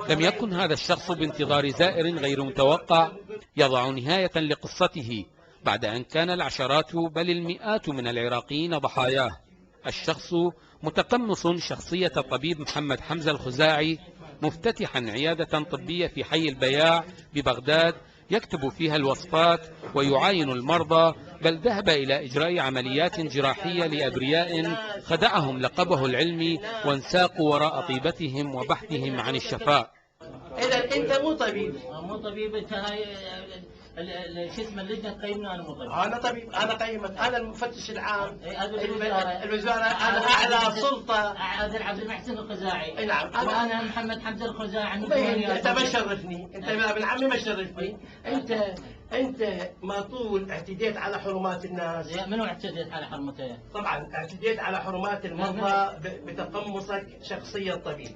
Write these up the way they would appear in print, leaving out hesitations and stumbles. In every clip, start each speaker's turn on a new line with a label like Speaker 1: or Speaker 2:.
Speaker 1: لم يكن هذا الشخص بانتظار زائر غير متوقع يضع نهاية لقصته بعد أن كان العشرات بل المئات من العراقيين ضحاياه. الشخص متقمص شخصية الطبيب محمد حمزة الخزاعي، مفتتحا عيادة طبية في حي البياع ببغداد يكتب فيها الوصفات ويعاين المرضى، بل ذهب إلى إجراء عمليات جراحية لأبرياء خدعهم لقبه العلمي وانساقوا وراء طيبتهم وبحثهم عن الشفاء.
Speaker 2: إذا أنت مو طبيب.
Speaker 3: مو طبيب، أنت هاي شو اسمه اللجنة تقيمنا. أنا مو طبيب.
Speaker 2: أنا طبيب، أنا قيمت، أنا المفتش العام. الوزارة أنا أعلى سلطة.
Speaker 3: عبد المحسن الخزاعي.
Speaker 2: نعم.
Speaker 3: أنا محمد حمزة الخزاعي.
Speaker 2: أنت ما شرفني، أنت ابن عمي ما شرفني. أنت ما طول اعتديت على حرمات الناس.
Speaker 3: منو اعتديت على حرمته؟
Speaker 2: طبعا اعتديت على حرمات المرضى بتقمصك شخصية طبيب.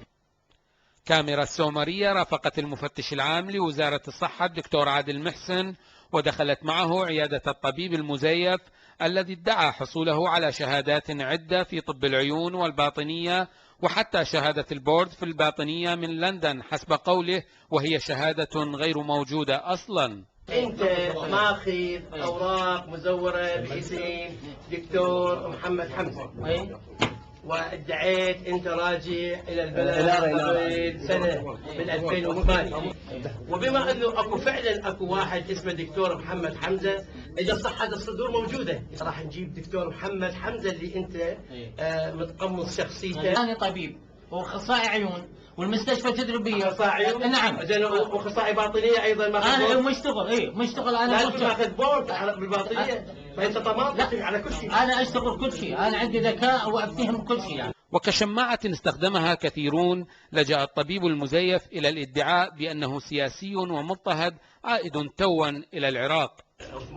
Speaker 1: كاميرا السومرية رافقت المفتش العام لوزارة الصحة الدكتور عادل محسن، ودخلت معه عيادة الطبيب المزيف الذي ادعى حصوله على شهادات عدة في طب العيون والباطنية، وحتى شهادة البورد في الباطنية من لندن حسب قوله، وهي شهادة غير موجودة أصلا.
Speaker 2: أنت ماخذ أوراق مزورة باسم دكتور محمد حمزة، وادعيت انت راجع الى البلد قبل سنه من 2008، وبما انه اكو فعلا اكو واحد اسمه دكتور محمد حمزه، اذا صحه الصدور موجوده راح نجيب دكتور محمد حمزه اللي انت متقمص شخصيته.
Speaker 3: انا طبيب واخصائي عيون والمستشفى التدريبيه.
Speaker 2: اخصائي عيون؟
Speaker 3: نعم.
Speaker 2: زين، واخصائي باطنيه ايضا ماخذ.
Speaker 3: انا مشتغل انا
Speaker 2: ماخذ بورد بالباطنيه، فانت طماطم على كل شيء.
Speaker 3: انا اشتغل كل شيء، انا عندي ذكاء وافهم كل شيء يعني.
Speaker 1: وكشماعة استخدمها كثيرون، لجأ الطبيب المزيف إلى الادعاء بأنه سياسي ومضطهد عائد توا إلى العراق.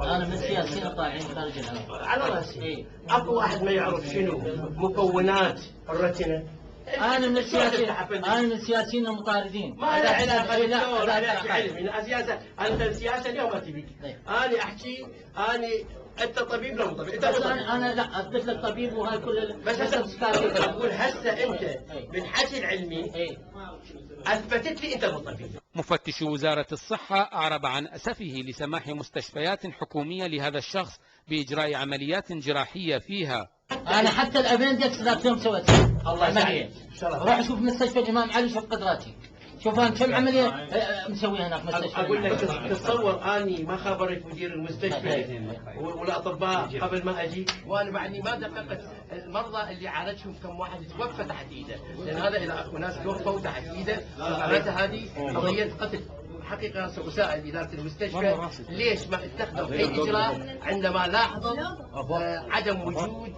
Speaker 3: أنا من السياسيين طالعين خارج العراق.
Speaker 2: على رأسي. أكو واحد ما يعرف شنو مكونات الرتنة.
Speaker 3: أنا من السياسيين المطاردين.
Speaker 2: ما له علاقة بالدكتور، أنا أحكي علم، السياسة، أنت السياسة اليوم ما تبيك. أنا أحكي، أنت طبيب لا مو طبيب، أنت
Speaker 3: بس أنا لا أثبت لك طبيب وهاي كل.
Speaker 2: بس أقول هسه أنت بالحكي العلمي أثبتت لي أنت مو طبيب.
Speaker 1: مفتش وزارة الصحة أعرب عن أسفه لسماح مستشفيات حكومية لهذا الشخص بإجراء عمليات جراحية فيها.
Speaker 3: أنا حتى الأبندكس ذاك يوم سويتها.
Speaker 2: الله يسعدك.
Speaker 3: روح شوف مستشفى الإمام علي، شوف قدراتي. شوف أنا كم عملية مسويها هناك مستشفى.
Speaker 2: أقول لك تصور أني ما خبرت مدير المستشفى والأطباء قبل ما أجي، وأنا معني ما دققت المرضى اللي عالجهم كم واحد توفى تحت إيده، لأن هذا إذا أكو ناس توفوا تحت إيده معناتها هذه قضية قتل. حقيقة سأساعد إدارة المستشفى ليش ما اتخذوا أي إجراء عندما لاحظوا عدم وجود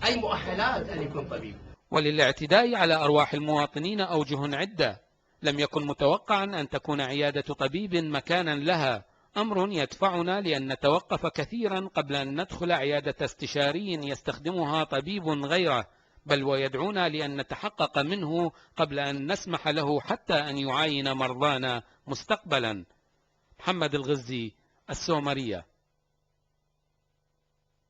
Speaker 2: أي مؤهلات أن يكون طبيب.
Speaker 1: وللاعتداء على أرواح المواطنين أوجه عدة. لم يكن متوقعا أن تكون عيادة طبيب مكانا لها، أمر يدفعنا لأن نتوقف كثيرا قبل أن ندخل عيادة استشاري يستخدمها طبيب غيره، بل ويدعونا لأن نتحقق منه قبل أن نسمح له حتى أن يعاين مرضانا مستقبلا. محمد الغزي، السومرية.